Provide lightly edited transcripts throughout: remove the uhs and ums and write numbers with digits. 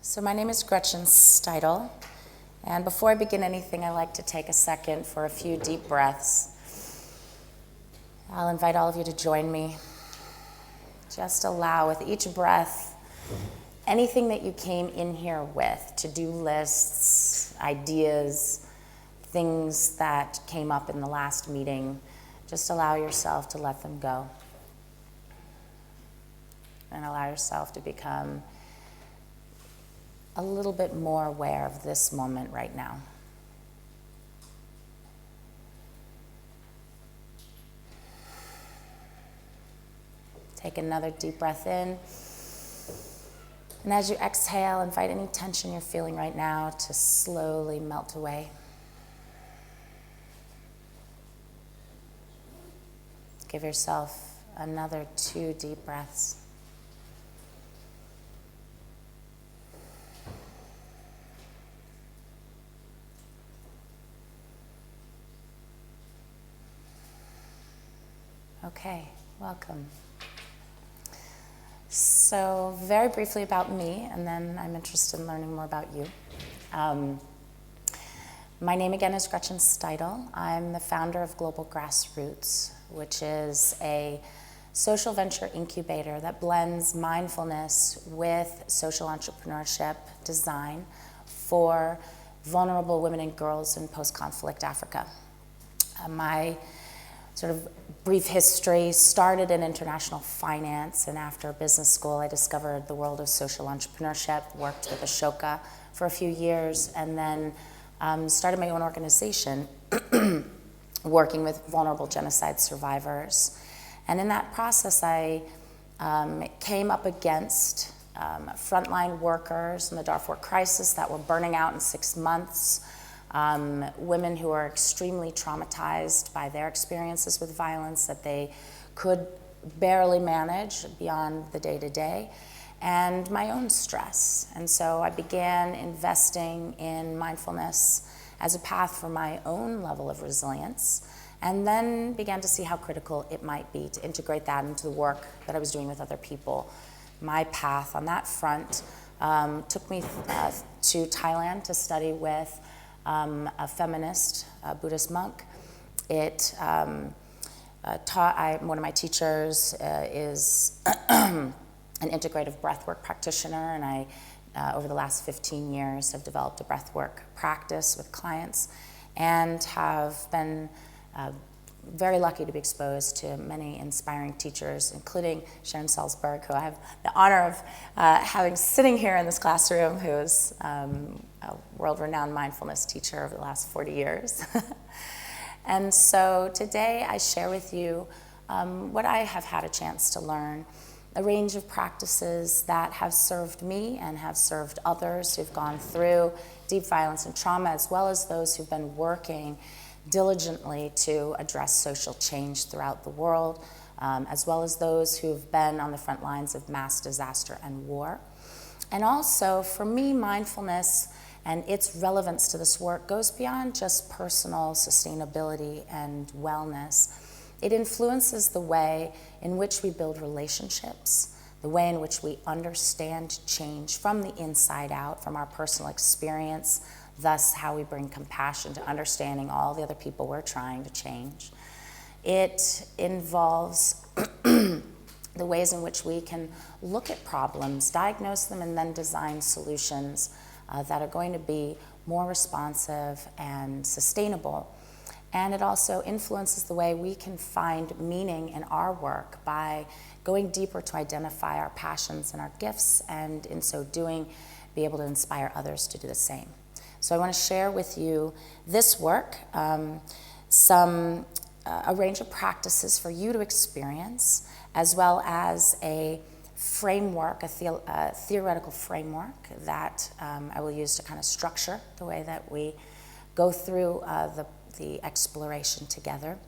So my name is Gretchen Steidle, and before I begin anything, I like to take a second for a few deep breaths. I'll invite all of you to join me. Just allow with each breath anything that you came in here with, to-do lists, ideas, things that came up in the last meeting. Just allow yourself to let them go. And allow yourself to become a little bit more aware of this moment right now. Take another deep breath in. And as you exhale, invite any tension you're feeling right now to slowly melt away. Give yourself another 2 deep breaths. Okay, welcome. So very briefly about me, and then I'm interested in learning more about you. My name again is Gretchen Steidle. I'm the founder of Global Grassroots, which is a social venture incubator that blends mindfulness with social entrepreneurship design for vulnerable women and girls in post-conflict Africa. My sort of brief history started in international finance, and after business school I discovered the world of social entrepreneurship, worked with Ashoka for a few years, and then started my own organization working with vulnerable genocide survivors. And in that process I came up against frontline workers in the Darfur crisis that were burning out in 6 months, women who are extremely traumatized by their experiences with violence that they could barely manage beyond the day-to-day, and my own stress. And so I began investing in mindfulness as a path for my own level of resilience, and then began to see how critical it might be to integrate that into the work that I was doing with other people. My path on that front took me to Thailand to study with a feminist, Buddhist monk. One of my teachers is an integrative breathwork practitioner, and I, over the last 15 years, have developed a breathwork practice with clients and have been very lucky to be exposed to many inspiring teachers, including Sharon Salzberg, who I have the honor of having sitting here in this classroom, who is a world-renowned mindfulness teacher over the last 40 years. And so today I share with you what I have had a chance to learn, a range of practices that have served me and have served others who've gone through deep violence and trauma, as well as those who've been working diligently to address social change throughout the world, as well as those who've been on the front lines of mass disaster and war. And also, for me, mindfulness and its relevance to this work goes beyond just personal sustainability and wellness. It influences the way in which we build relationships, the way in which we understand change from the inside out, from our personal experience, thus how we bring compassion to understanding all the other people we're trying to change. It involves the ways in which we can look at problems, diagnose them, and then design solutions that are going to be more responsive and sustainable. And it also influences the way we can find meaning in our work by going deeper to identify our passions and our gifts, and in so doing, be able to inspire others to do the same. So I want to share with you this work, a range of practices for you to experience, as well as a framework, a theoretical framework that I will use to kind of structure the way that we go through the exploration together.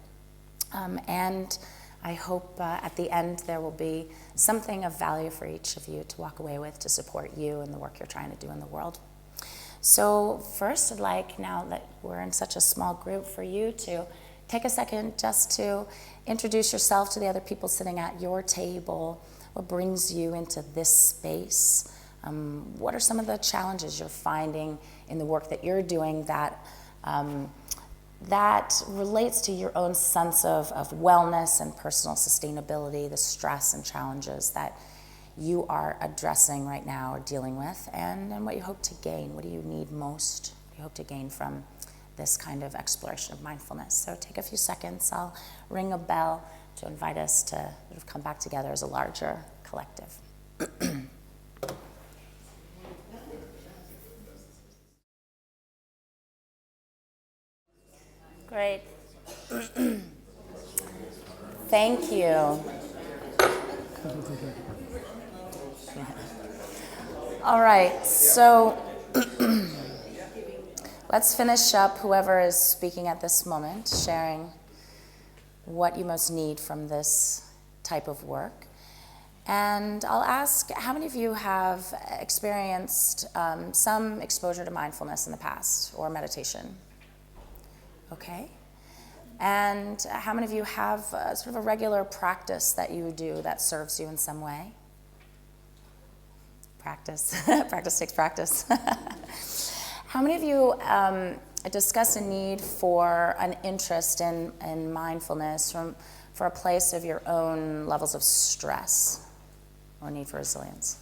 And I hope at the end there will be something of value for each of you to walk away with to support you and the work you're trying to do in the world. So first, I'd like, now that we're in such a small group, for you to take a second just to introduce yourself to the other people sitting at your table. What brings you into this space? What are some of the challenges you're finding in the work that you're doing that that relates to your own sense of wellness and personal sustainability, the stress and challenges that you are addressing right now or dealing with, and what you hope to gain? What do you need most? What do you hope to gain from this kind of exploration of mindfulness? So take a few seconds. I'll ring a bell to invite us to sort of come back together as a larger collective. Great. Thank you. All right, so let's finish up, whoever is speaking at this moment, sharing what you most need from this type of work. And I'll ask, how many of you have experienced some exposure to mindfulness in the past, or meditation? Okay. And how many of you have sort of a regular practice that you do that serves you in some way? Practice. Practice takes practice. How many of you discuss a need for an interest in mindfulness for a place of your own levels of stress or need for resilience?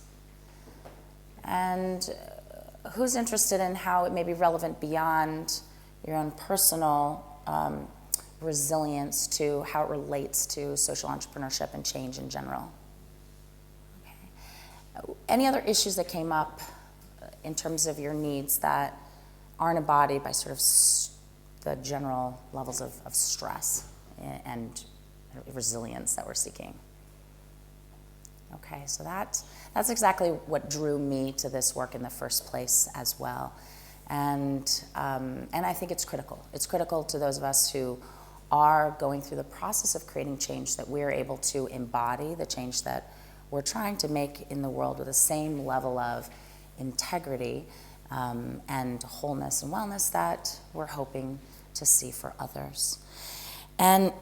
And who's interested in how it may be relevant beyond your own personal resilience to how it relates to social entrepreneurship and change in general? Okay. Any other issues that came up in terms of your needs that aren't embodied by sort of the general levels of stress and resilience that we're seeking? Okay, so that's exactly what drew me to this work in the first place as well. And I think it's critical. It's critical to those of us who are going through the process of creating change that we're able to embody the change that we're trying to make in the world with the same level of integrity and wholeness and wellness that we're hoping to see for others. And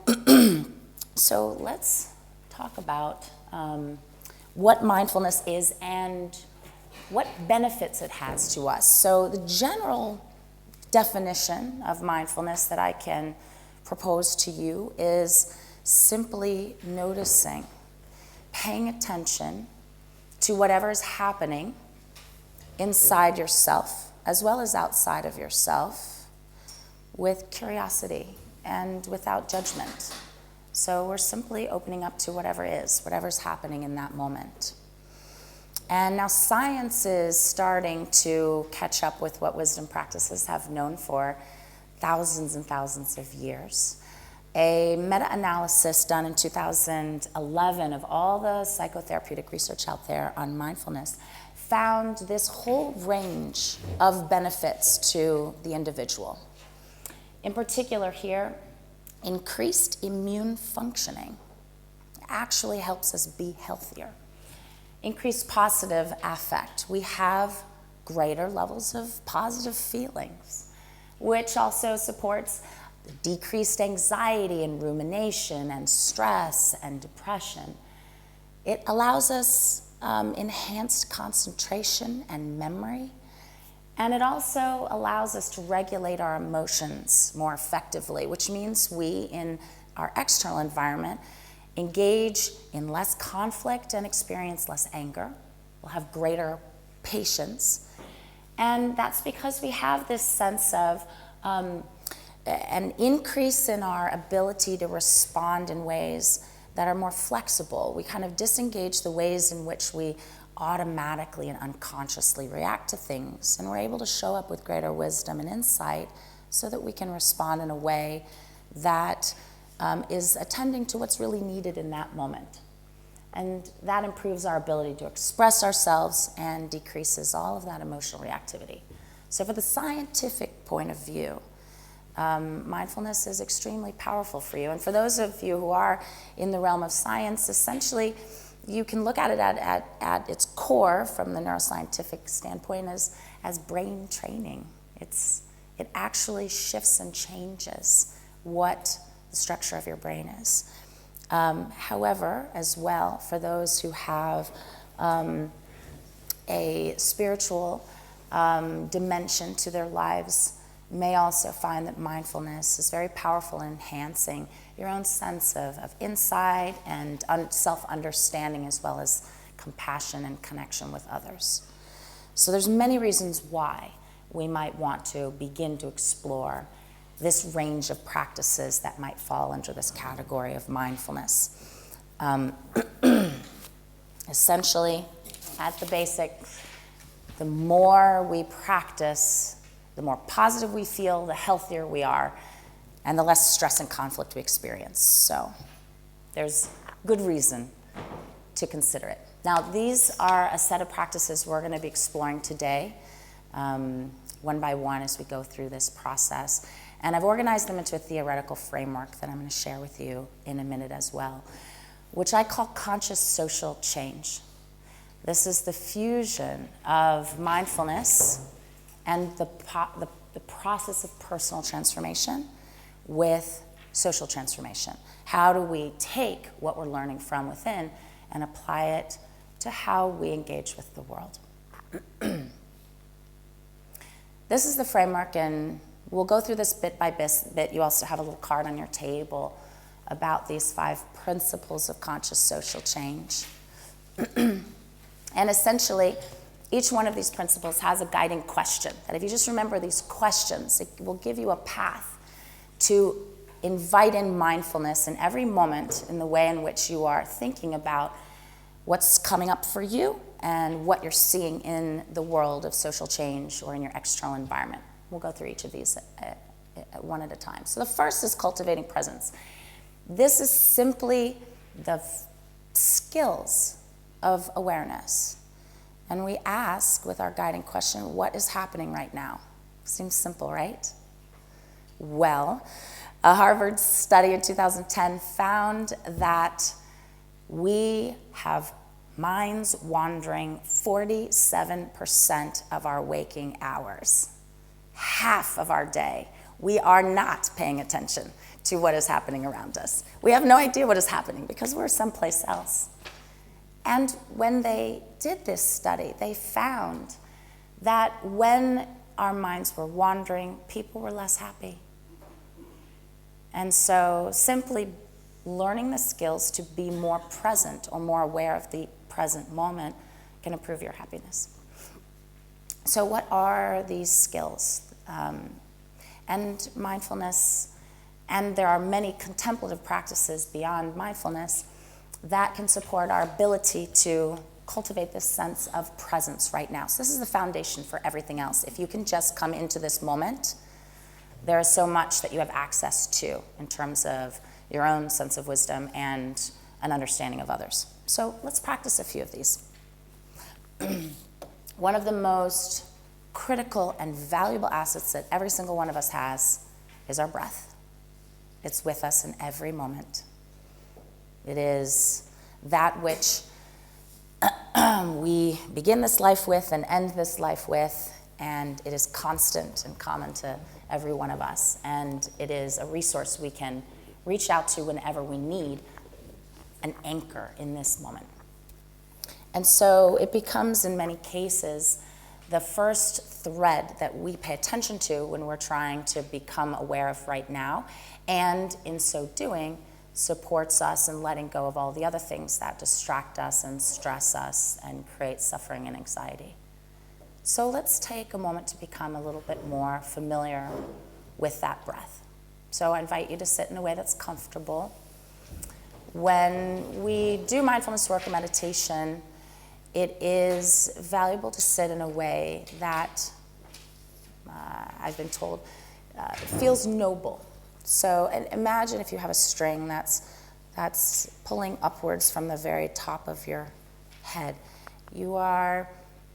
so let's talk about what mindfulness is and what benefits it has to us. So the general definition of mindfulness that I can propose to you is simply noticing, paying attention to whatever is happening inside yourself as well as outside of yourself with curiosity and without judgment. So we're simply opening up to whatever's happening in that moment. And now science is starting to catch up with what wisdom practices have known for thousands and thousands of years. A meta-analysis done in 2011 of all the psychotherapeutic research out there on mindfulness found this whole range of benefits to the individual. In particular here, increased immune functioning actually helps us be healthier. Increased positive affect. We have greater levels of positive feelings, which also supports decreased anxiety and rumination and stress and depression. It allows us enhanced concentration and memory, and it also allows us to regulate our emotions more effectively, which means we, in our external environment, engage in less conflict and experience less anger. We'll have greater patience. And that's because we have this sense of an increase in our ability to respond in ways that are more flexible. We kind of disengage the ways in which we automatically and unconsciously react to things, and we're able to show up with greater wisdom and insight so that we can respond in a way that is attending to what's really needed in that moment. And that improves our ability to express ourselves and decreases all of that emotional reactivity. So for the scientific point of view, mindfulness is extremely powerful for you. And for those of you who are in the realm of science, essentially, you can look at it at its core from the neuroscientific standpoint as brain training. It actually shifts and changes what the structure of your brain is. However, as well, for those who have a spiritual dimension to their lives may also find that mindfulness is very powerful in enhancing your own sense of insight and self-understanding, as well as compassion and connection with others. So there's many reasons why we might want to begin to explore this range of practices that might fall under this category of mindfulness. Essentially, at the basic, the more we practice, the more positive we feel, the healthier we are, and the less stress and conflict we experience. So there's good reason to consider it. Now, these are a set of practices we're going to be exploring today, one by one as we go through this process. And I've organized them into a theoretical framework that I'm going to share with you in a minute as well, which I call conscious social change. This is the fusion of mindfulness and the process of personal transformation with social transformation. How do we take what we're learning from within and apply it to how we engage with the world? This is the framework, and we'll go through this bit by bit. You also have a little card on your table about these 5 principles of conscious social change. And essentially, each one of these principles has a guiding question, that if you just remember these questions, it will give you a path to invite in mindfulness in every moment in the way in which you are thinking about what's coming up for you and what you're seeing in the world of social change or in your external environment. We'll go through each of these one at a time. So the first is cultivating presence. This is simply the skills of awareness. And we ask with our guiding question, what is happening right now? Seems simple, right? Well, a Harvard study in 2010 found that we have minds wandering 47% of our waking hours. Half of our day, we are not paying attention to what is happening around us. We have no idea what is happening because we're someplace else. And when they did this study, they found that when our minds were wandering, people were less happy. And so simply learning the skills to be more present or more aware of the present moment can improve your happiness. So what are these skills? And mindfulness, and there are many contemplative practices beyond mindfulness that can support our ability to cultivate this sense of presence right now. So this is the foundation for everything else. If you can just come into this moment, there is so much that you have access to in terms of your own sense of wisdom and an understanding of others. So let's practice a few of these. One of the most critical and valuable assets that every single one of us has is our breath. It's with us in every moment. It is that which we begin this life with and end this life with, and it is constant and common to every one of us. And it is a resource we can reach out to whenever we need an anchor in this moment. And so it becomes, in many cases, the first thread that we pay attention to when we're trying to become aware of right now, and in so doing, supports us in letting go of all the other things that distract us and stress us and create suffering and anxiety. So let's take a moment to become a little bit more familiar with that breath. So I invite you to sit in a way that's comfortable. When we do mindfulness work or meditation, it is valuable to sit in a way that, I've been told, feels noble. So and imagine if you have a string that's pulling upwards from the very top of your head. You are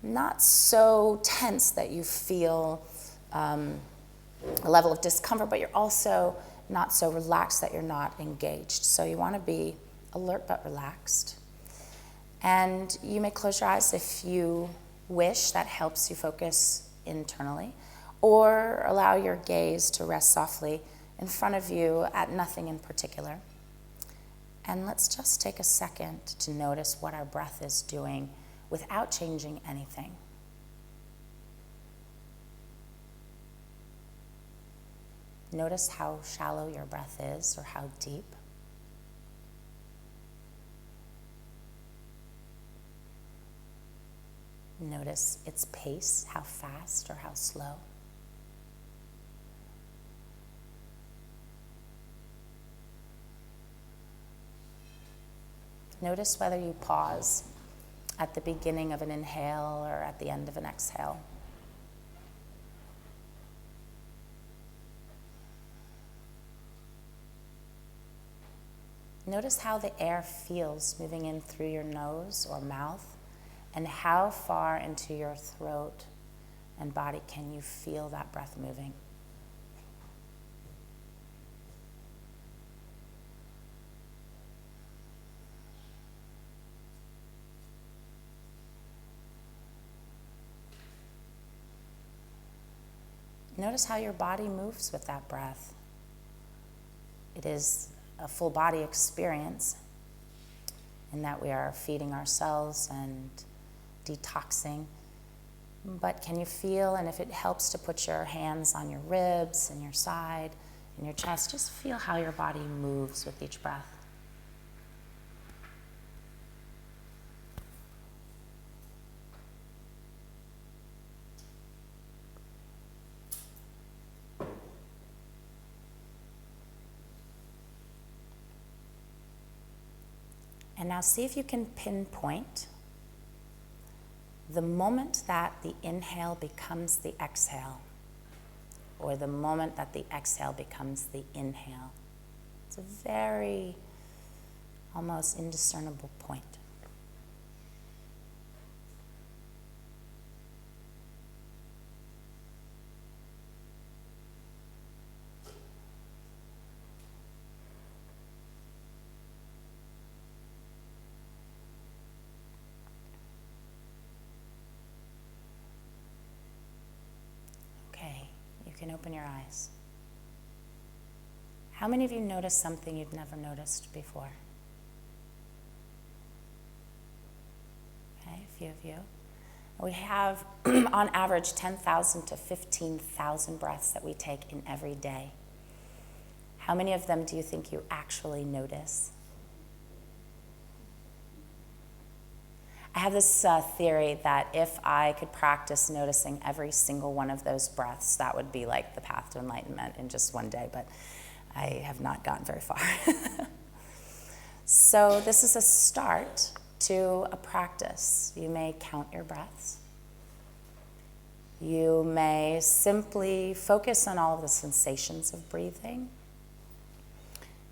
not so tense that you feel a level of discomfort, but you're also not so relaxed that you're not engaged. So you want to be alert but relaxed. And you may close your eyes if you wish. That helps you focus internally. Or allow your gaze to rest softly in front of you at nothing in particular. And let's just take a second to notice what our breath is doing without changing anything. Notice how shallow your breath is or how deep. Notice its pace, how fast or how slow. Notice whether you pause at the beginning of an inhale or at the end of an exhale. Notice how the air feels moving in through your nose or mouth, and how far into your throat and body can you feel that breath moving. Notice how your body moves with that breath. It is a full body experience in that we are feeding ourselves and detoxing. But can you feel, and if it helps to put your hands on your ribs and your side and your chest, just feel how your body moves with each breath. And now see if you can pinpoint the moment that the inhale becomes the exhale, or the moment that the exhale becomes the inhale. It's a very almost indiscernible point. You can open your eyes. How many of you noticed something you've never noticed before? Okay, a few of you. We have, on average, 10,000 to 15,000 breaths that we take in every day. How many of them do you think you actually notice? I have this theory that if I could practice noticing every single one of those breaths, that would be like the path to enlightenment in just one day, but I have not gotten very far. So this is a start to a practice. You may count your breaths. You may simply focus on all of the sensations of breathing.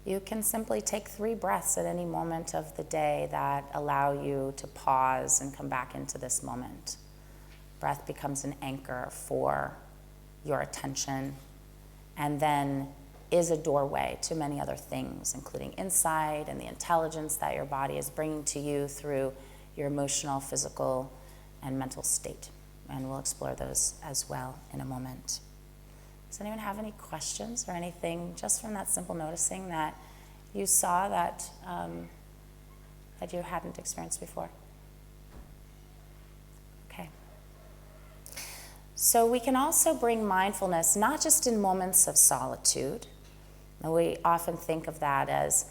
You can simply take 3 breaths at any moment of the day that allow you to pause and come back into this moment. Breath becomes an anchor for your attention, and then is a doorway to many other things, including insight and the intelligence that your body is bringing to you through your emotional, physical, and mental state. And we'll explore those as well in a moment. Does anyone have any questions or anything just from that simple noticing that you saw that that you hadn't experienced before? Okay. So we can also bring mindfulness not just in moments of solitude. And we often think of that as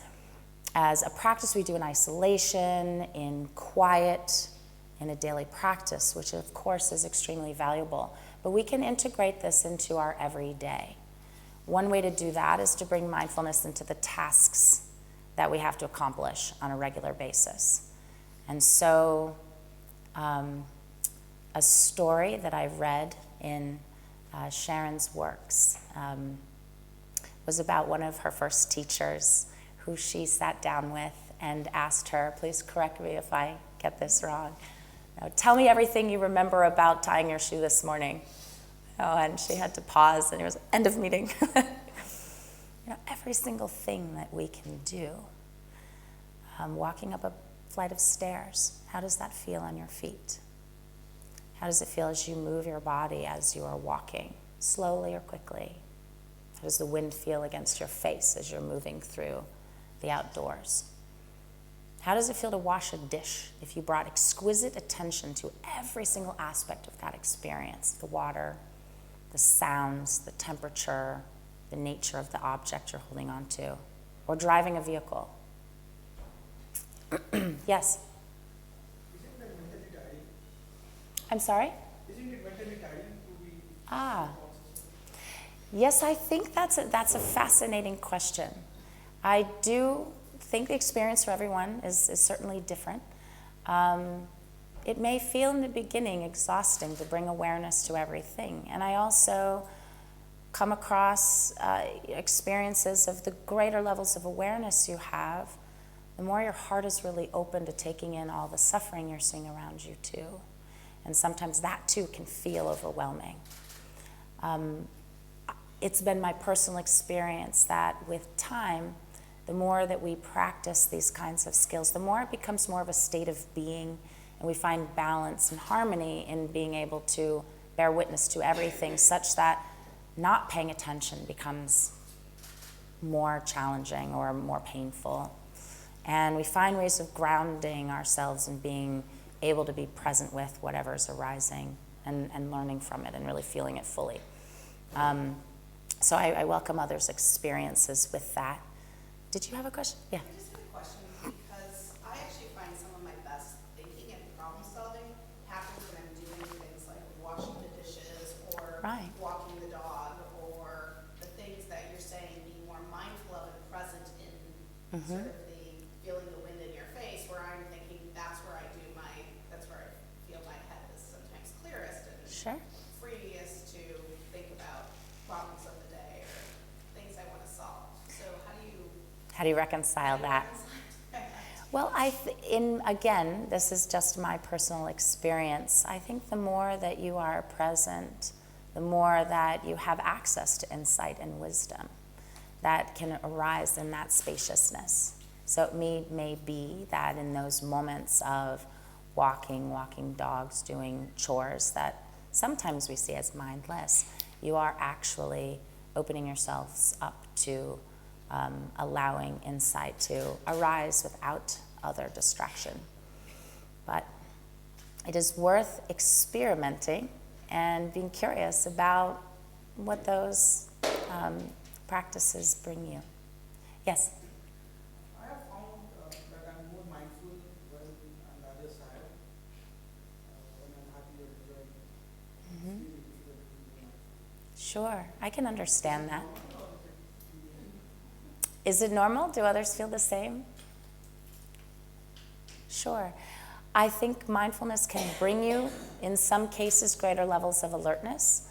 a practice we do in isolation, in quiet, in a daily practice, which of course is extremely valuable. But we can integrate this into our everyday. One way to do that is to bring mindfulness into the tasks that we have to accomplish on a regular basis. And so a story that I read in Sharon's works was about one of her first teachers who she sat down with and asked her, please correct me if I get this wrong, tell me everything you remember about tying your shoe this morning. And she had to pause, and it was end of meeting. Every single thing that we can do. Walking up a flight of stairs, how does that feel on your feet? How does it feel as you move your body as you are walking, slowly or quickly? How does the wind feel against your face as you're moving through the outdoors? How does it feel to wash a dish if you brought exquisite attention to every single aspect of that experience? The water, the sounds, the temperature, the nature of the object you're holding on to, or driving a vehicle. Yes? Isn't that mentally tiring? I'm sorry? Isn't it mentally tiring to be... Yes, I think that's a fascinating question. I do think the experience for everyone is certainly different. It may feel in the beginning exhausting to bring awareness to everything. And I also come across experiences of the greater levels of awareness you have, the more your heart is really open to taking in all the suffering you're seeing around you too. And sometimes that too can feel overwhelming. It's been my personal experience that with time, the more that we practice these kinds of skills, the more it becomes more of a state of being, and we find balance and harmony in being able to bear witness to everything, such that not paying attention becomes more challenging or more painful. And we find ways of grounding ourselves and being able to be present with whatever's arising and learning from it and really feeling it fully. So I welcome others' experiences with that. Did you have a question? Yeah. I just have a question because I actually find some of my best thinking and problem solving happens when I'm doing things like washing the dishes or walking the dog, or the things that you're saying, being more mindful of and present in sort of the feeling the wind in your face, where I'm thinking that's where I feel my head is sometimes clearest and freest to think about problems of the day or things I want to solve. So how do you reconcile that? Well, again, this is just my personal experience. I think the more that you are present, the more that you have access to insight and wisdom that can arise in that spaciousness. So it may be that in those moments of walking dogs, doing chores that sometimes we see as mindless, you are actually opening yourselves up to allowing insight to arise without other distraction. But it is worth experimenting and being curious about what those practices bring you. Yes? I have found that I'm more mindful when on the other side, when I'm happy or enjoying. It's really difficult to be mindful. Sure, I can understand that. Is it normal? Do others feel the same? Sure. I think mindfulness can bring you, in some cases, greater levels of alertness,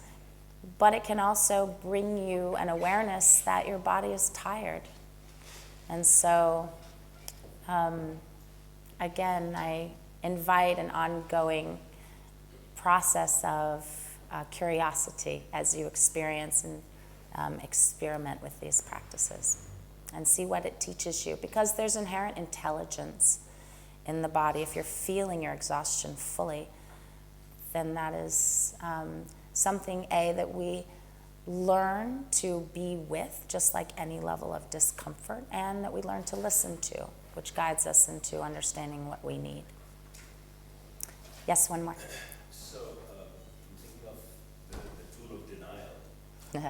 but it can also bring you an awareness that your body is tired. And so, again, I invite an ongoing process of curiosity as you experience and experiment with these practices. And see what it teaches you, because there's inherent intelligence in the body. If you're feeling your exhaustion fully, then that is something, that we learn to be with, just like any level of discomfort, and that we learn to listen to, which guides us into understanding what we need. Yes, one more. So, I'm thinking of the tool of denial. At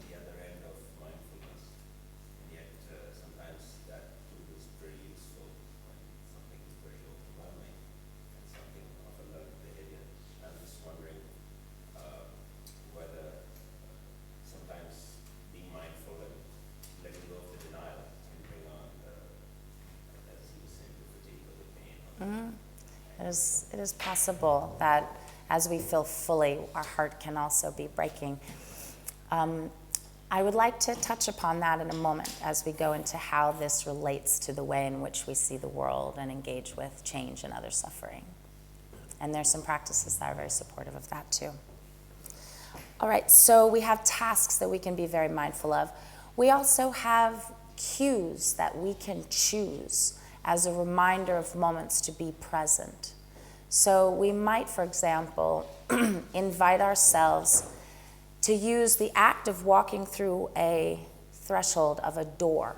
the other end of mindfulness, and yet sometimes that tool is very useful when something is very overwhelming and something of a learned behavior. I'm just wondering whether sometimes being mindful and letting go of the denial can bring on, as you were saying, the fatigue or the pain. It is possible that as we feel fully, our heart can also be breaking. I would like to touch upon that in a moment as we go into how this relates to the way in which we see the world and engage with change and other suffering. And there's some practices that are very supportive of that too. All right, so we have tasks that we can be very mindful of. We also have cues that we can choose as a reminder of moments to be present. So we might, for example, invite ourselves to use the act of walking through a threshold of a door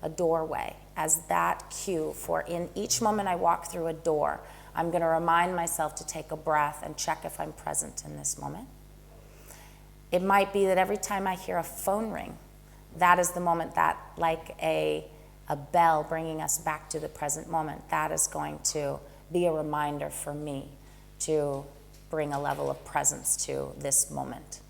a doorway as that cue for in each moment I walk through a door, I'm going to remind myself to take a breath and check if I'm present in this moment. It might be that every time I hear a phone ring, that is the moment that, like a bell bringing us back to the present moment, that is going to be a reminder for me to bring a level of presence to this moment.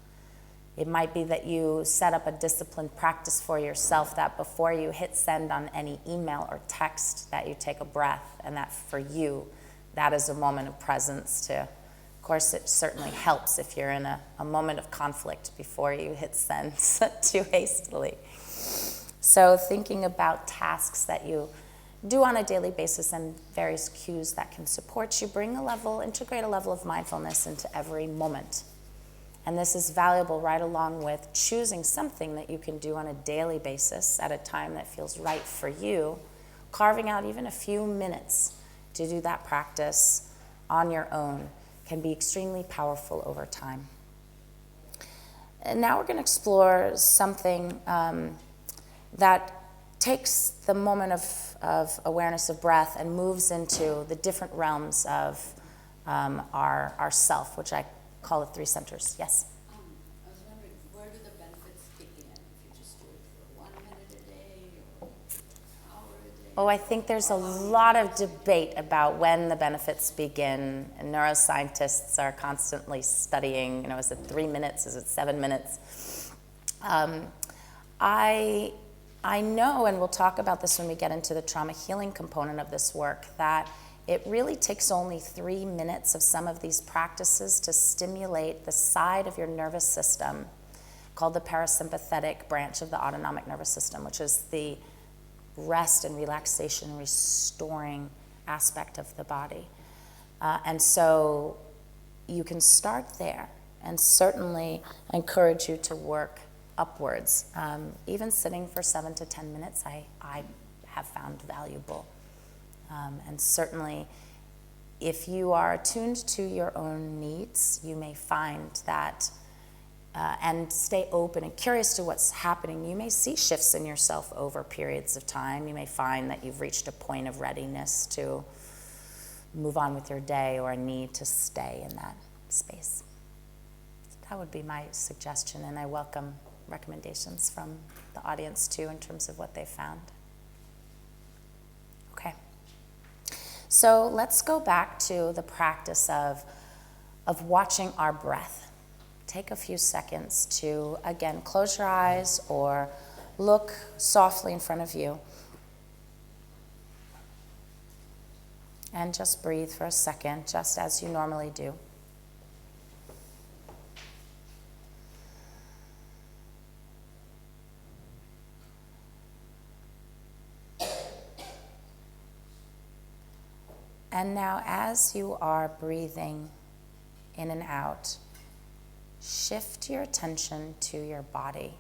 It might be that you set up a disciplined practice for yourself that before you hit send on any email or text that you take a breath, and that for you, that is a moment of presence to, of course it certainly helps if you're in a moment of conflict before you hit send too hastily. So thinking about tasks that you do on a daily basis and various cues that can support you, integrate a level of mindfulness into every moment. And this is valuable right along with choosing something that you can do on a daily basis at a time that feels right for you, carving out even a few minutes to do that practice on your own can be extremely powerful over time. And now we're going to explore something that takes the moment of awareness of breath and moves into the different realms of our self, which I call the three centers. Yes? I was wondering, where do the benefits begin? If you just do it for 1 minute a day or an hour a day? Oh, I think there's a lot of debate about when the benefits begin. And neuroscientists are constantly studying, is it 3 minutes? Is it 7 minutes? I know, and we'll talk about this when we get into the trauma healing component of this work, that it really takes only 3 minutes of some of these practices to stimulate the side of your nervous system called the parasympathetic branch of the autonomic nervous system, which is the rest and relaxation restoring aspect of the body. And so you can start there, and certainly encourage you to work upwards. Even sitting for 7 to 10 minutes, I have found valuable. And certainly, if you are attuned to your own needs, you may find that, and stay open and curious to what's happening, you may see shifts in yourself over periods of time. You may find that you've reached a point of readiness to move on with your day or a need to stay in that space. That would be my suggestion, and I welcome recommendations from the audience too in terms of what they found. Okay. So let's go back to the practice of watching our breath. Take a few seconds to, again, close your eyes or look softly in front of you. And just breathe for a second, just as you normally do. And now, as you are breathing in and out, shift your attention to your body.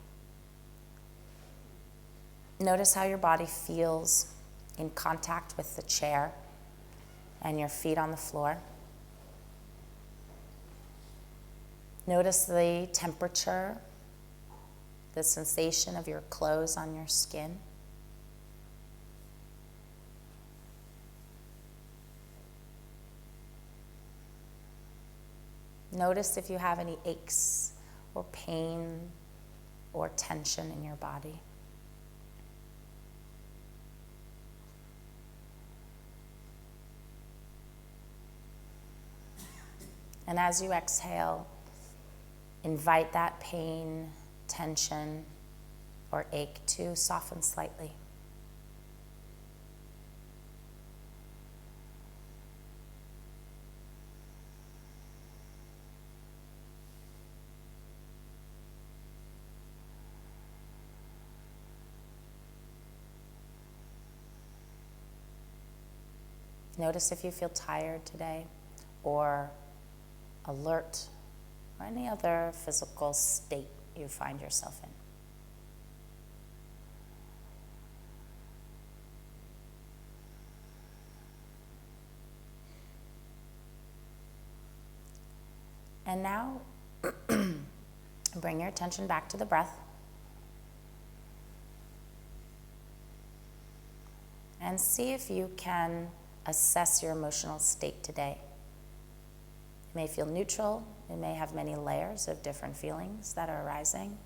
Notice how your body feels in contact with the chair and your feet on the floor. Notice the temperature, the sensation of your clothes on your skin. Notice if you have any aches or pain or tension in your body. And as you exhale, invite that pain, tension, or ache to soften slightly. Notice if you feel tired today, or alert, or any other physical state you find yourself in. And now, bring your attention back to the breath. and see if you can assess your emotional state today. It may feel neutral. It may have many layers of different feelings that are arising.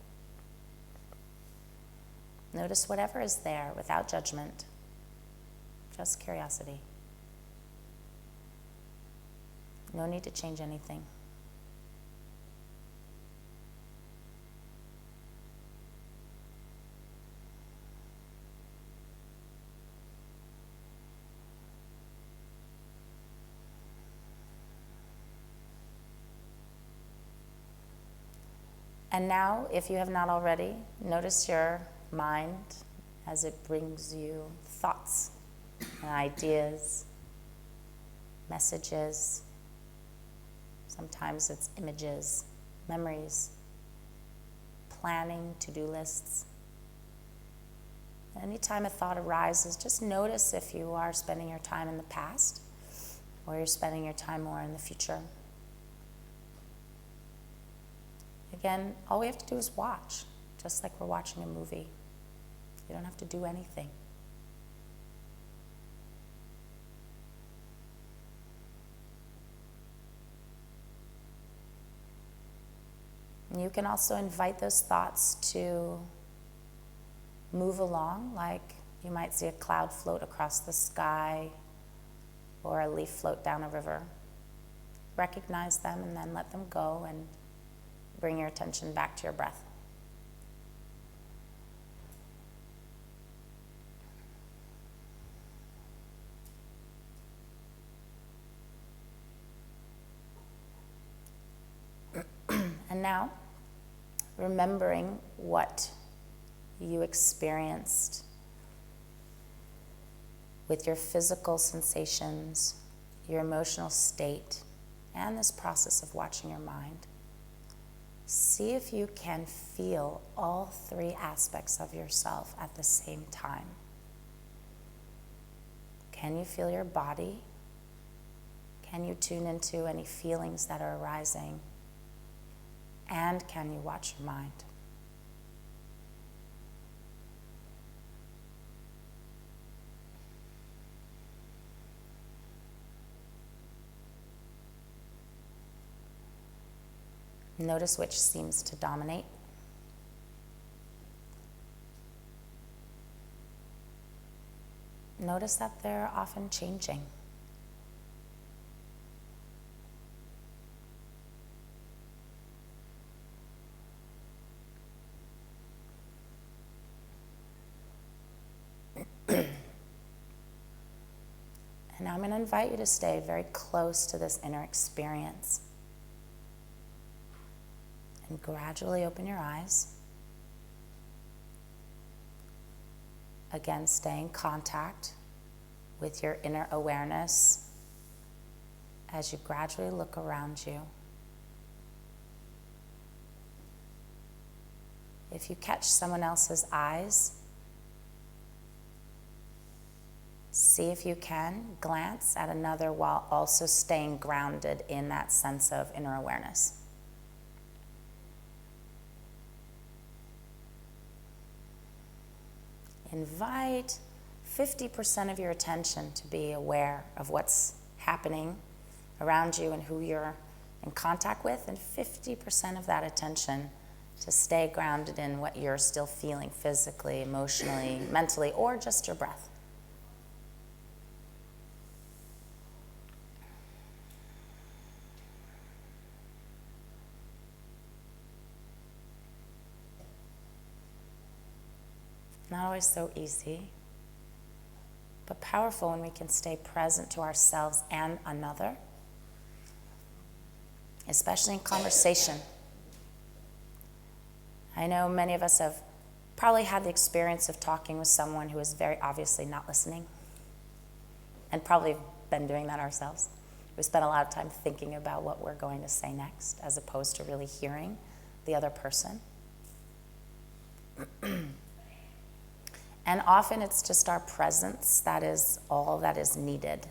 Notice whatever is there without judgment, just curiosity. No need to change anything. And now, if you have not already, notice your mind as it brings you thoughts and ideas, messages. Sometimes it's images, memories, planning, to-do lists. Anytime a thought arises, just notice if you are spending your time in the past or you're spending your time more in the future. Again, all we have to do is watch, just like we're watching a movie. You don't have to do anything. And you can also invite those thoughts to move along, like you might see a cloud float across the sky or a leaf float down a river. Recognize them and then let them go and bring your attention back to your breath. And now, remembering what you experienced with your physical sensations, your emotional state, and this process of watching your mind. See if you can feel all three aspects of yourself at the same time. Can you feel your body? Can you tune into any feelings that are arising? And can you watch your mind? Notice which seems to dominate. Notice that they're often changing. And now I'm going to invite you to stay very close to this inner experience. And gradually open your eyes. Again, stay in contact with your inner awareness as you gradually look around you. If you catch someone else's eyes, see if you can glance at another while also staying grounded in that sense of inner awareness. Invite 50% of your attention to be aware of what's happening around you and who you're in contact with, and 50% of that attention to stay grounded in what you're still feeling physically, emotionally, mentally, or just your breath. Not always so easy, but powerful when we can stay present to ourselves and another, especially in conversation. I know many of us have probably had the experience of talking with someone who is very obviously not listening, and probably been doing that ourselves. We spend a lot of time thinking about what we're going to say next, as opposed to really hearing the other person. And often it's just our presence that is all that is needed.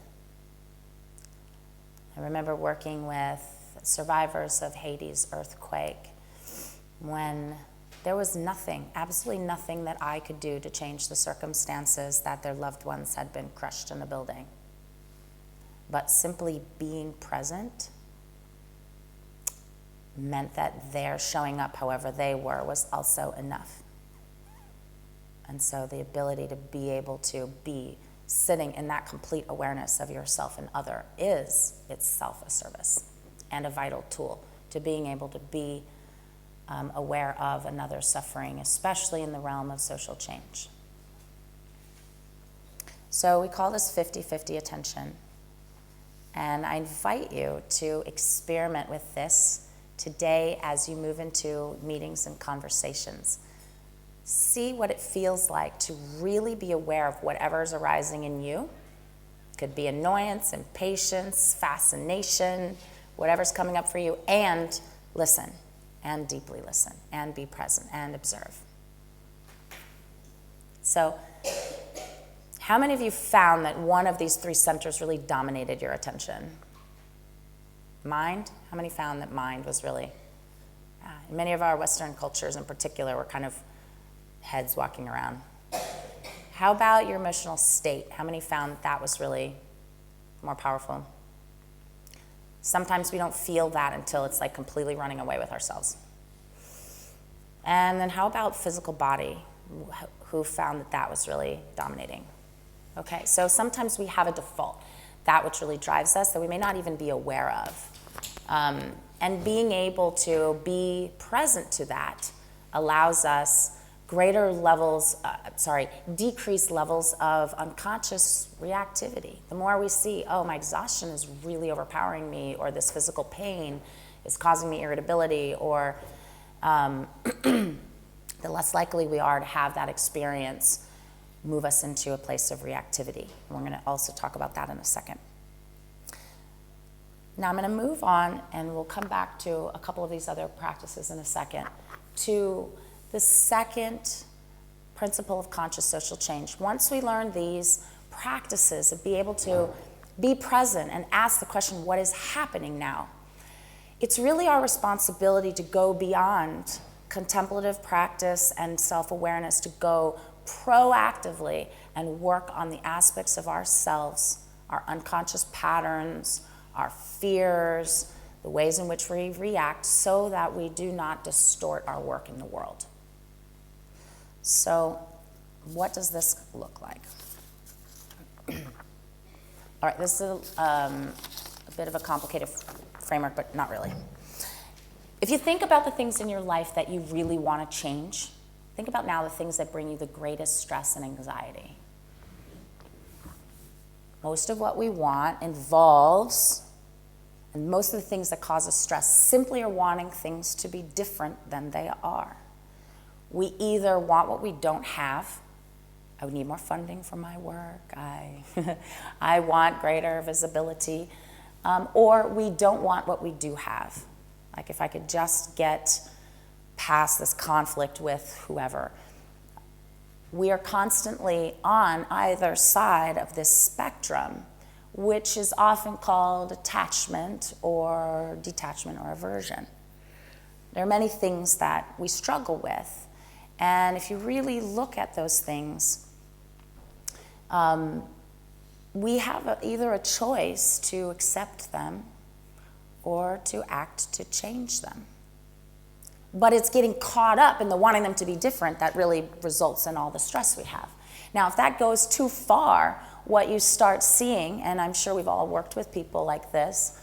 I remember working with survivors of Haiti's earthquake when There was nothing, absolutely nothing that I could do to change the circumstances that their loved ones had been crushed in a building. But simply being present meant that their showing up however they were was also enough. And so the ability to be able to be sitting in that complete awareness of yourself and other is itself a service and a vital tool to being able to be aware of another's suffering, especially in the realm of social change. So we call this 50-50 attention. And I invite you to experiment with this today as you move into meetings and conversations. See what it feels like to really be aware of whatever is arising in you. It could be annoyance, impatience, fascination, whatever's coming up for you, and listen, and deeply listen, and be present, and observe. So, how many of you found that one of these three centers really dominated your attention? Mind? How many found that mind was really, in many of our Western cultures in particular, we're kind of heads walking around. How about your emotional state? How many found that was really more powerful? Sometimes we don't feel that until it's like completely running away with ourselves. And then how about physical body? Who found that that was really dominating? Okay, so sometimes we have a default, that which really drives us that we may not even be aware of. And being able to be present to that allows us decreased levels of unconscious reactivity. The more we see, oh, my exhaustion is really overpowering me, or this physical pain is causing me irritability, or the less likely we are to have that experience move us into a place of reactivity. And we're going to also talk about that in a second. Now I'm going to move on, and we'll come back to a couple of these other practices in a second, to the second principle of conscious social change. Once we learn these practices of be able to be present and ask the question, what is happening now? It's really our responsibility to go beyond contemplative practice and self-awareness, to go proactively and work on the aspects of ourselves, our unconscious patterns, our fears, the ways in which we react, so that we do not distort our work in the world. So, what does this look like? All right, this is a bit of a complicated framework, but not really. If you think about the things in your life that you really want to change, think about now the things that bring you the greatest stress and anxiety. Most of what we want involves, and most of the things that cause us stress simply are wanting things to be different than they are. We either want what we don't have. I would need more funding for my work. I want greater visibility. Or we don't want what we do have. Like if I could just get past this conflict with whoever. We are constantly on either side of this spectrum, which is often called attachment or detachment or aversion. There are many things that we struggle with. And if you really look at those things, we have either a choice to accept them or to act to change them. But it's getting caught up in the wanting them to be different that really results in all the stress we have. Now, if that goes too far, what you start seeing, and I'm sure we've all worked with people like this,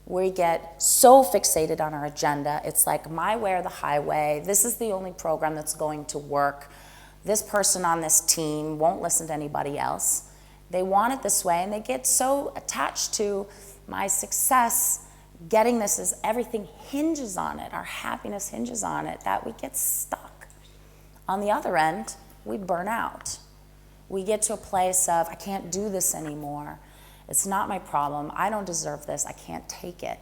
we get so fixated on our agenda. It's like my way or the highway. This is the only program that's going to work. This person on this team won't listen to anybody else. They want it this way, and they get so attached to my success. Getting this is everything hinges on it. Our happiness hinges on it, that we get stuck. On the other end, we burn out. We get to a place of, I can't do this anymore. It's not my problem. I don't deserve this. I can't take it.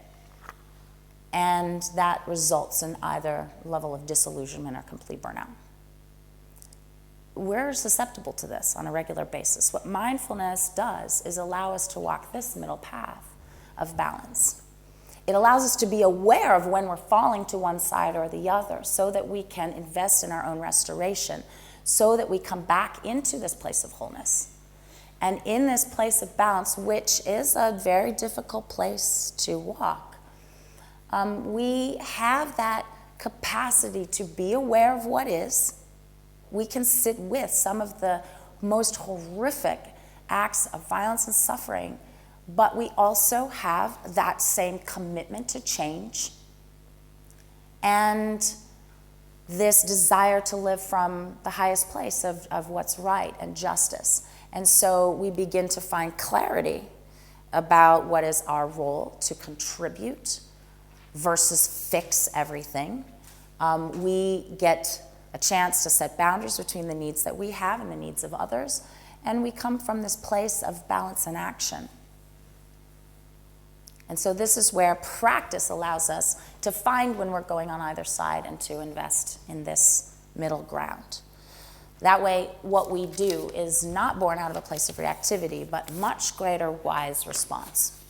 And that results in either level of disillusionment or complete burnout. We're susceptible to this on a regular basis. What mindfulness does is allow us to walk this middle path of balance. it allows us to be aware of when we're falling to one side or the other so that we can invest in our own restoration, so that we come back into this place of wholeness. And in this place of balance, which is a very difficult place to walk, we have that capacity to be aware of what is. We can sit with some of the most horrific acts of violence and suffering, but we also have that same commitment to change and this desire to live from the highest place of what's right and justice. And so we begin to find clarity about what is our role to contribute versus fix everything. We get a chance to set boundaries between the needs that we have and the needs of others, and we come from this place of balance and action. And so this is where practice allows us to find when we're going on either side and to invest in this middle ground. That way, what we do is not born out of a place of reactivity, but much greater wise response.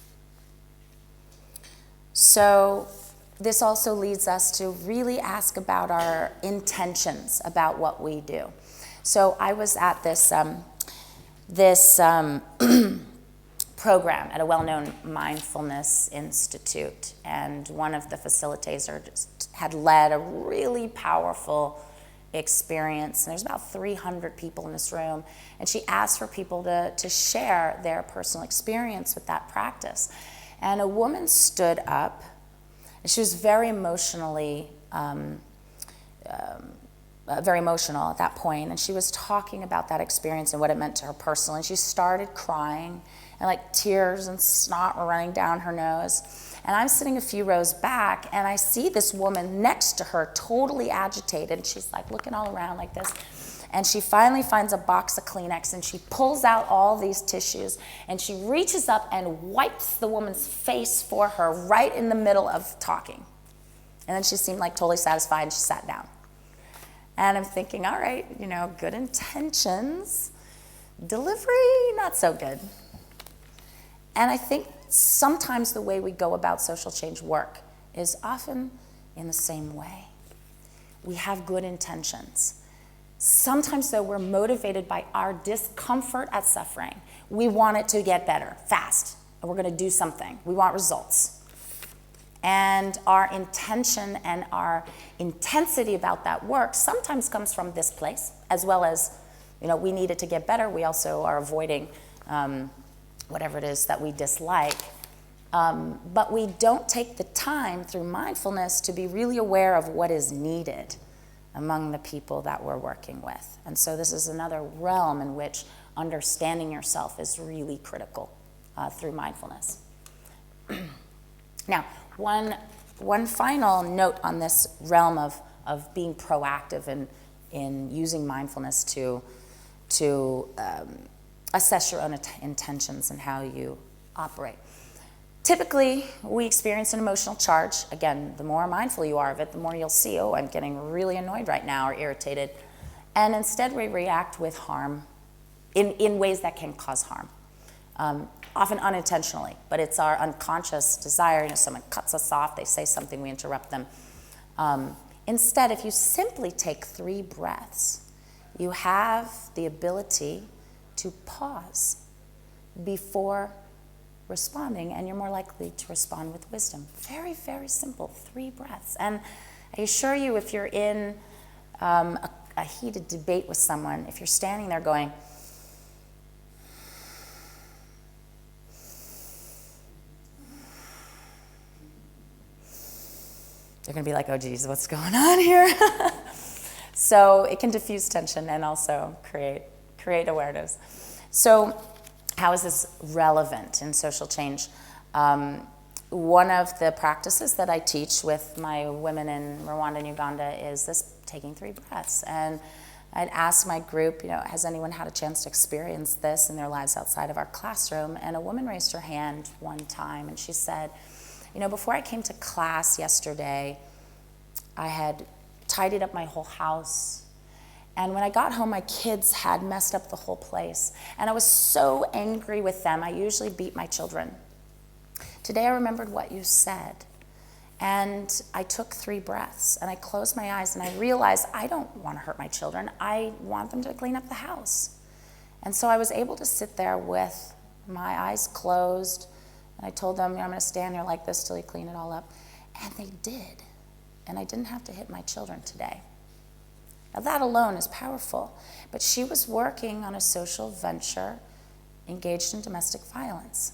So this also leads us to really ask about our intentions about what we do. So I was at this program at a well-known mindfulness institute, and one of the facilitators had led a really powerful experience, and there's about 300 people in this room, and she asked for people to share their personal experience with that practice. And a woman stood up, and she was very emotionally very emotional at that point, and she was talking about that experience and what it meant to her personally, and she started crying, and like tears and snot were running down her nose. And I'm sitting a few rows back, and I see this woman next to her totally agitated, and she's like looking all around like this. And she finally finds a box of Kleenex, and she pulls out all these tissues, and she reaches up and wipes the woman's face for her right in the middle of talking. And then she seemed like totally satisfied, and she sat down. And I'm thinking, all right, good intentions, delivery, not so good. And I think sometimes the way we go about social change work is often in the same way. We have good intentions. Sometimes, though, we're motivated by our discomfort at suffering. We want it to get better, fast, and we're going to do something. We want results. And our intention and our intensity about that work sometimes comes from this place, as well as, we need it to get better. We also are avoiding whatever it is that we dislike. But we don't take the time through mindfulness to be really aware of what is needed among the people that we're working with. And so this is another realm in which understanding yourself is really critical through mindfulness. Now, one final note on this realm of being proactive in using mindfulness to assess your own intentions and how you operate. Typically, we experience an emotional charge. Again, the more mindful you are of it, the more you'll see, oh, I'm getting really annoyed right now or irritated. And instead, we react with harm in ways that can cause harm, often unintentionally. But it's our unconscious desire. Someone cuts us off, they say something, we interrupt them. Instead, if you simply take 3 breaths, you have the ability to pause before responding, and you're more likely to respond with wisdom. Very, very simple, 3 breaths. And I assure you, if you're in a heated debate with someone, if you're standing there going, they're going to be like, oh, geez, what's going on here? So it can diffuse tension and also create awareness. So how is this relevant in social change? One of the practices that I teach with my women in Rwanda and Uganda is this taking 3 breaths. And I'd ask my group, has anyone had a chance to experience this in their lives outside of our classroom? And a woman raised her hand one time, and she said, before I came to class yesterday, I had tidied up my whole house. And when I got home, my kids had messed up the whole place. And I was so angry with them. I usually beat my children. Today I remembered what you said. And I took 3 breaths, and I closed my eyes, and I realized I don't want to hurt my children. I want them to clean up the house. And so I was able to sit there with my eyes closed, and I told them, I'm going to stand here like this till you clean it all up. And they did. And I didn't have to hit my children today. Now that alone is powerful. But she was working on a social venture engaged in domestic violence.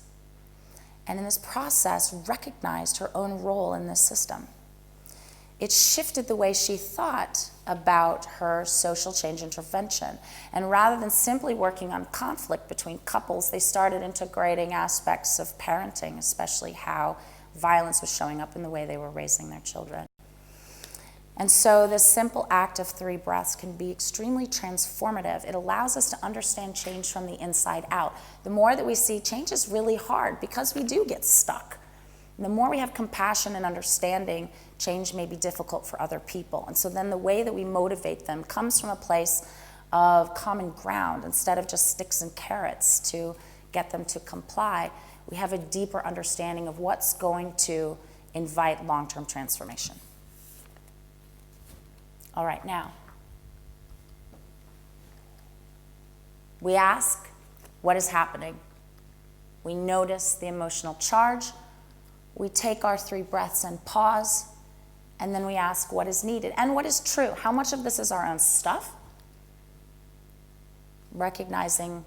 And in this process, recognized her own role in this system. It shifted the way she thought about her social change intervention. And rather than simply working on conflict between couples, they started integrating aspects of parenting, especially how violence was showing up in the way they were raising their children. And so this simple act of 3 breaths can be extremely transformative. It allows us to understand change from the inside out. The more that we see change is really hard because we do get stuck. And the more we have compassion and understanding, change may be difficult for other people. And so then the way that we motivate them comes from a place of common ground. Instead of just sticks and carrots to get them to comply, we have a deeper understanding of what's going to invite long-term transformation. All right, now, we ask, what is happening? We notice the emotional charge. We take our 3 breaths and pause, and then we ask what is needed and what is true. How much of this is our own stuff? Recognizing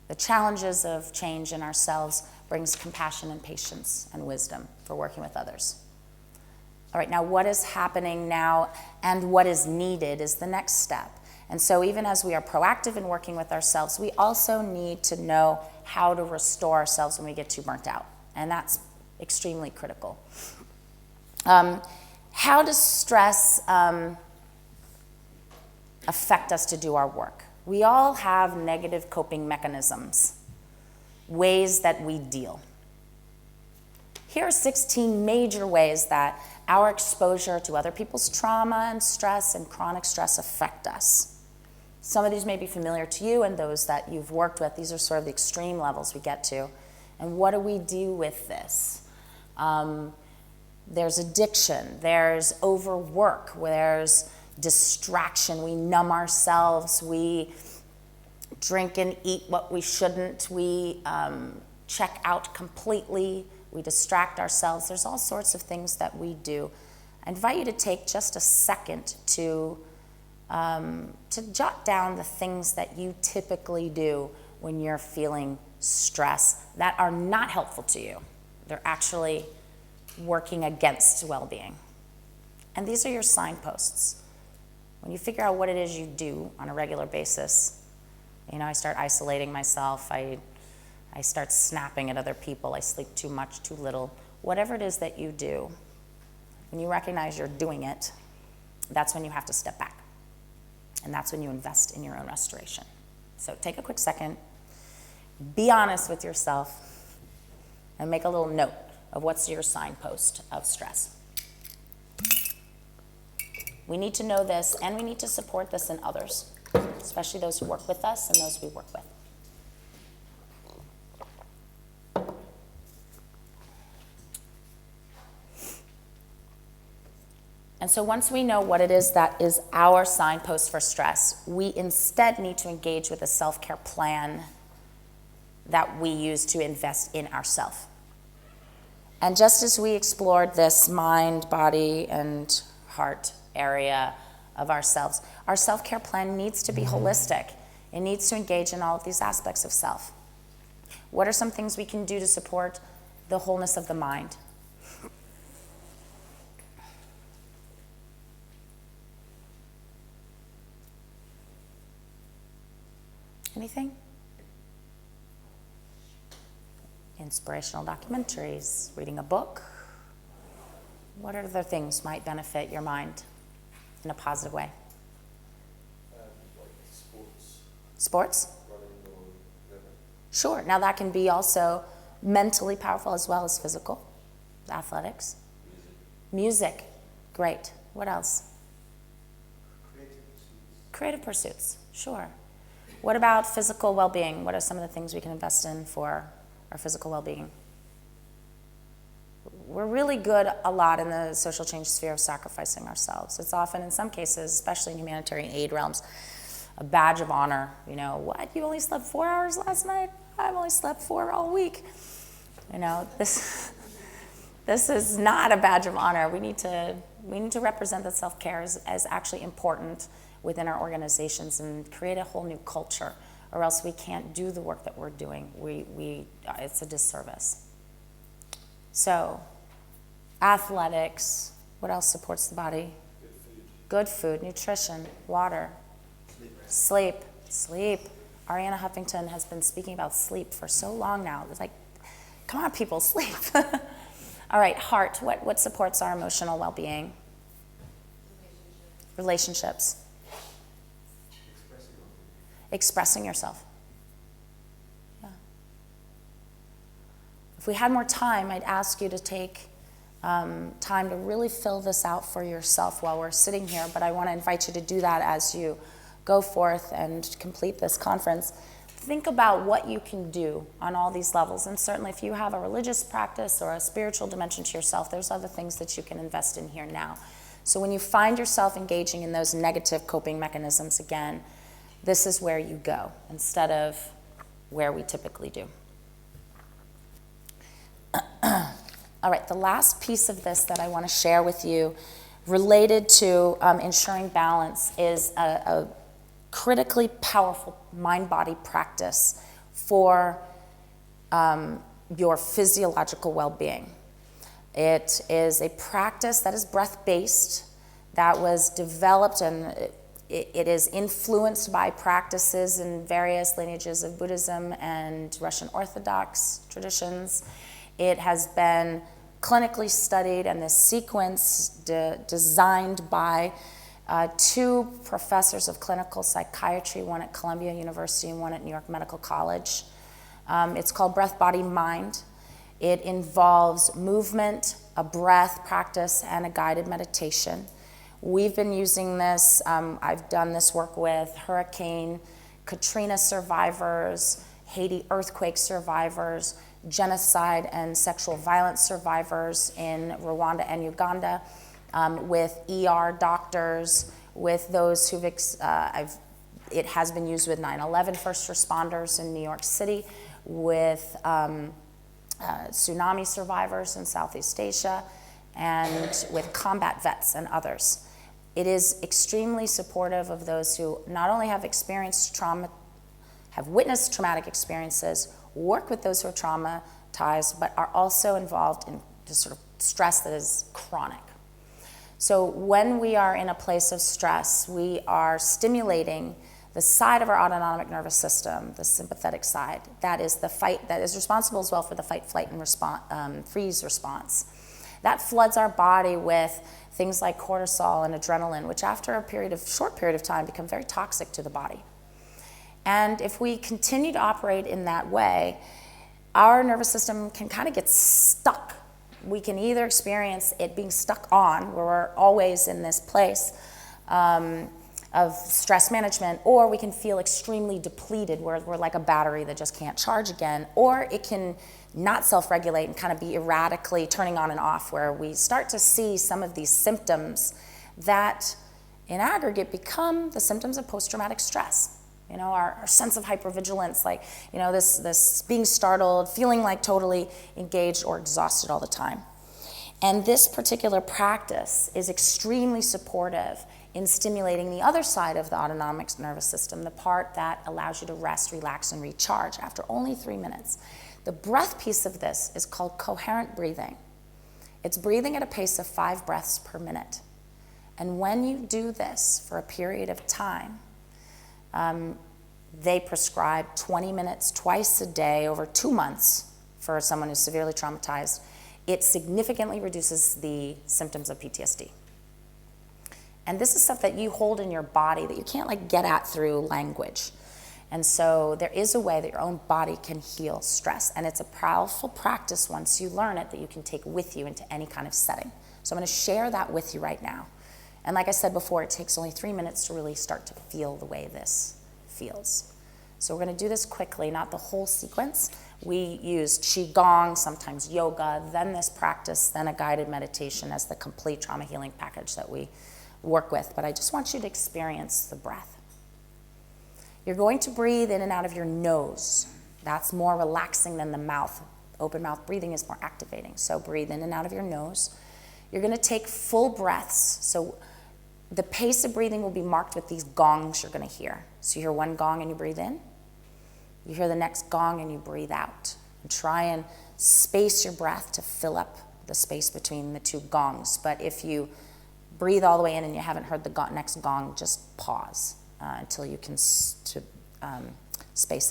the challenges of change in ourselves brings compassion and patience and wisdom for working with others. All right, now what is happening now and what is needed is the next step. And so even as we are proactive in working with ourselves, we also need to know how to restore ourselves when we get too burnt out. And that's extremely critical. How does stress affect us to do our work? We all have negative coping mechanisms, ways that we deal. Here are 16 major ways that our exposure to other people's trauma and stress and chronic stress affect us. Some of these may be familiar to you and those that you've worked with. These are sort of the extreme levels we get to. And what do we do with this? There's addiction, there's overwork, there's distraction. We numb ourselves, we drink and eat what we shouldn't, we check out completely. We distract ourselves. There's all sorts of things that we do. I invite you to take just a second to jot down the things that you typically do when you're feeling stress that are not helpful to you. They're actually working against well-being. And these are your signposts. When you figure out what it is you do on a regular basis, I start isolating myself, I start snapping at other people, I sleep too much, too little. Whatever it is that you do, when you recognize you're doing it, that's when you have to step back. And that's when you invest in your own restoration. So take a quick second, be honest with yourself, and make a little note of what's your signpost of stress. We need to know this, and we need to support this in others, especially those who work with us and those we work with. And so once we know what it is that is our signpost for stress, we instead need to engage with a self-care plan that we use to invest in ourselves. And just as we explored this mind, body, and heart area of ourselves, our self-care plan needs to be holistic. It needs to engage in all of these aspects of self. What are some things we can do to support the wholeness of the mind? Anything? Inspirational documentaries, reading a book. What other things might benefit your mind in a positive way? Like sports. Sports? Running or whatever. Sure. Now that can be also mentally powerful as well as physical. Athletics. Music. Great. What else? Creative pursuits. Sure. What about physical well-being? What are some of the things we can invest in for our physical well-being? we're really good a lot in the social change sphere of sacrificing ourselves. It's often, in some cases, especially in humanitarian aid realms, a badge of honor. You know, what, you only slept 4 hours last night? I've only slept 4 all week. You know, this is not a badge of honor. We need to represent that self-care as actually important within our organizations and create a whole new culture, or else we can't do the work that we're doing. It's a disservice. So, athletics, what else supports the body? Good food, nutrition, water, sleep. Ariana Huffington has been speaking about sleep for so long now. It's like, come on, people, sleep. All right, heart, what supports our emotional well-being? Relationships. Expressing yourself. Yeah. If we had more time, I'd ask you to take time to really fill this out for yourself while we're sitting here, but I want to invite you to do that as you go forth and complete this conference. Think about what you can do on all these levels, and certainly if you have a religious practice or a spiritual dimension to yourself, there's other things that you can invest in here now. So when you find yourself engaging in those negative coping mechanisms again, this is where you go instead of where we typically do. All right, the last piece of this that I want to share with you related to ensuring balance is a critically powerful mind-body practice for your physiological well-being. It is a practice that is breath-based, that was developed, and it is influenced by practices in various lineages of Buddhism and Russian Orthodox traditions. It has been clinically studied, and this sequence designed by 2 professors of clinical psychiatry, one at Columbia University and one at New York Medical College. It's called Breath, Body, Mind. It involves movement, a breath practice, and a guided meditation. We've been using this. I've done this work with Hurricane Katrina survivors, Haiti earthquake survivors, genocide and sexual violence survivors in Rwanda and Uganda, with ER doctors, with those who've, it has been used with 9/11 first responders in New York City, with tsunami survivors in Southeast Asia, and with combat vets and others. It is extremely supportive of those who not only have experienced trauma, have witnessed traumatic experiences, work with those who are traumatized, but are also involved in this sort of stress that is chronic. So when we are in a place of stress, we are stimulating the side of our autonomic nervous system, the sympathetic side, that is the fight, that is responsible as well for the fight, flight, and freeze response. That floods our body with things like cortisol and adrenaline, which after a short period of time become very toxic to the body. And if we continue to operate in that way, our nervous system can kind of get stuck. We can either experience it being stuck on, where we're always in this place of stress management, or we can feel extremely depleted, where we're like a battery that just can't charge again, or it can not self-regulate and kind of be erratically turning on and off, where we start to see some of these symptoms that in aggregate become the symptoms of post-traumatic stress. You know, our sense of hypervigilance, like, you know, this being startled, feeling like totally engaged or exhausted all the time. And this particular practice is extremely supportive in stimulating the other side of the autonomic nervous system, the part that allows you to rest, relax, and recharge after only 3 minutes. The breath piece of this is called coherent breathing. It's breathing at a pace of 5 breaths per minute. And when you do this for a period of time, they prescribe 20 minutes twice a day over 2 months for someone who's severely traumatized. It significantly reduces the symptoms of PTSD. And this is stuff that you hold in your body that you can't like get at through language. And so there is a way that your own body can heal stress. And it's a powerful practice once you learn it that you can take with you into any kind of setting. So I'm going to share that with you right now. And like I said before, it takes only 3 minutes to really start to feel the way this feels. So we're going to do this quickly, not the whole sequence. We use Qigong, sometimes yoga, then this practice, then a guided meditation as the complete trauma healing package that we work with. But I just want you to experience the breath. You're going to breathe in and out of your nose. That's more relaxing than the mouth. Open mouth breathing is more activating. So breathe in and out of your nose. You're going to take full breaths. So the pace of breathing will be marked with these gongs you're going to hear. So you hear one gong and you breathe in. You hear the next gong and you breathe out. And try and space your breath to fill up the space between the two gongs. But if you breathe all the way in and you haven't heard the next gong, just pause until you can space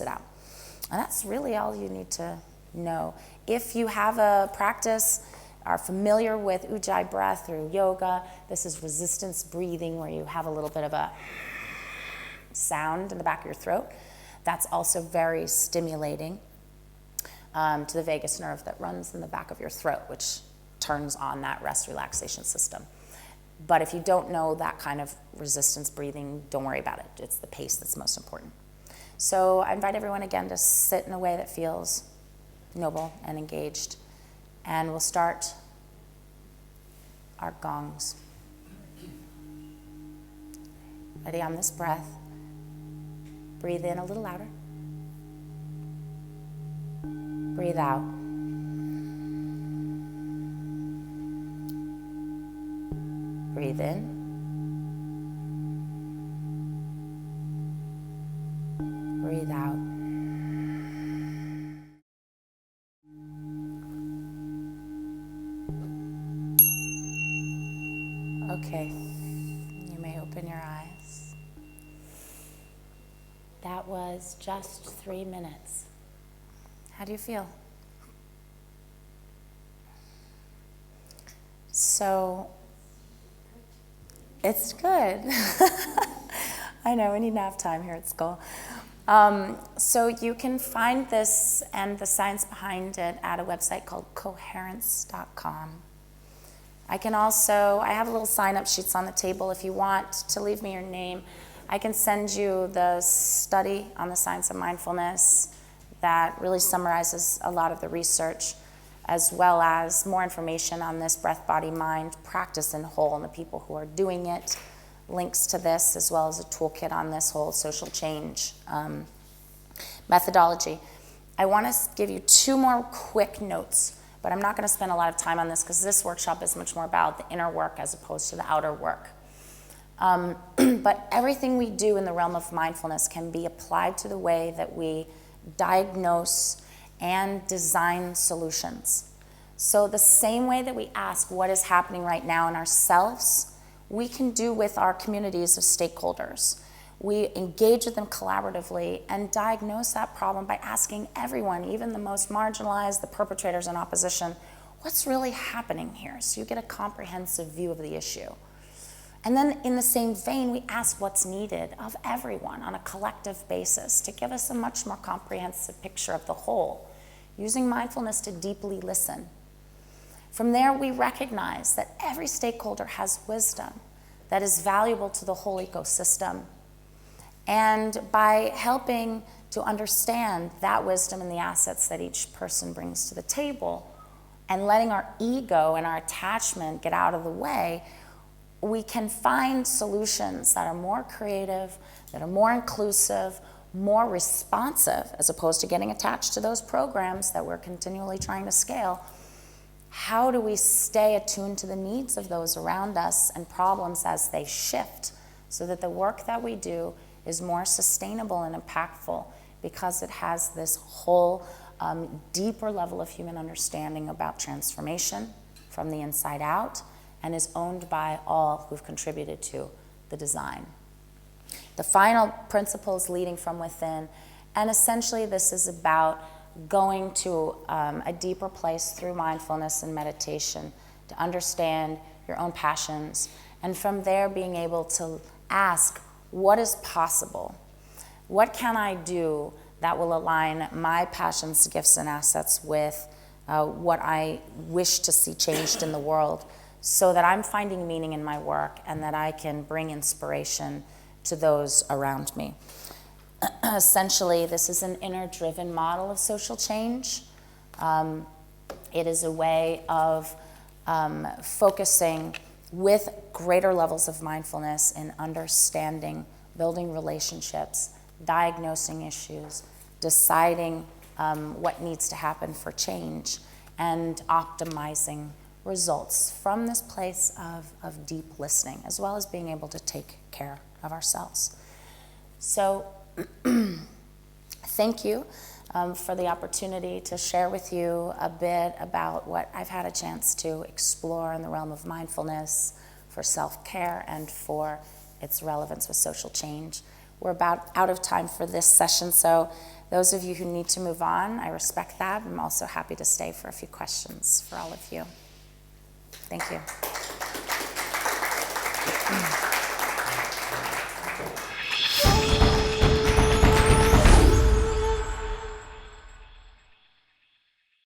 it out. And that's really all you need to know. If you have a practice, are familiar with Ujjayi breath through yoga, this is resistance breathing where you have a little bit of a sound in the back of your throat. That's also very stimulating to the vagus nerve that runs in the back of your throat, which turns on that rest relaxation system. But if you don't know that kind of resistance breathing, don't worry about it. It's the pace that's most important. So I invite everyone again to sit in a way that feels noble and engaged. And we'll start our gongs. Ready on this breath. Breathe in a little louder. Breathe out. Breathe in. Breathe out. Okay, you may open your eyes. That was just 3 minutes. How do you feel? So, it's good. I know, we need nap time here at Skoll. So you can find this and the science behind it at a website called coherence.com. I have little sign-up sheets on the table. If you want to leave me your name, I can send you the study on the science of mindfulness that really summarizes a lot of the research, as well as more information on this breath, body, mind practice in whole and the people who are doing it. Links to this, as well as a toolkit on this whole social change methodology. I want to give you 2 more quick notes, but I'm not going to spend a lot of time on this because this workshop is much more about the inner work as opposed to the outer work. But everything we do in the realm of mindfulness can be applied to the way that we diagnose and design solutions. So the same way that we ask what is happening right now in ourselves, we can do with our communities of stakeholders. We engage with them collaboratively and diagnose that problem by asking everyone, even the most marginalized, the perpetrators in opposition, what's really happening here? So you get a comprehensive view of the issue. And then in the same vein, we ask what's needed of everyone on a collective basis to give us a much more comprehensive picture of the whole, using mindfulness to deeply listen. From there, we recognize that every stakeholder has wisdom that is valuable to the whole ecosystem. And by helping to understand that wisdom and the assets that each person brings to the table, and letting our ego and our attachment get out of the way, we can find solutions that are more creative, that are more inclusive, more responsive, as opposed to getting attached to those programs that we're continually trying to scale. How do we stay attuned to the needs of those around us and problems as they shift so that the work that we do is more sustainable and impactful because it has this whole deeper level of human understanding about transformation from the inside out and is owned by all who've contributed to the design. The final principle is leading from within, and essentially this is about going to a deeper place through mindfulness and meditation to understand your own passions, and from there being able to ask, what is possible? What can I do that will align my passions, gifts, and assets with what I wish to see changed in the world so that I'm finding meaning in my work and that I can bring inspiration to those around me? Essentially, this is an inner-driven model of social change. It is a way of focusing with greater levels of mindfulness in understanding, building relationships, diagnosing issues, deciding what needs to happen for change, and optimizing results from this place of deep listening, as well as being able to take care of ourselves. So thank you for the opportunity to share with you a bit about what I've had a chance to explore in the realm of mindfulness, for self-care, and for its relevance with social change. We're about out of time for this session, so those of you who need to move on, I respect that. I'm also happy to stay for a few questions for all of you. Thank you.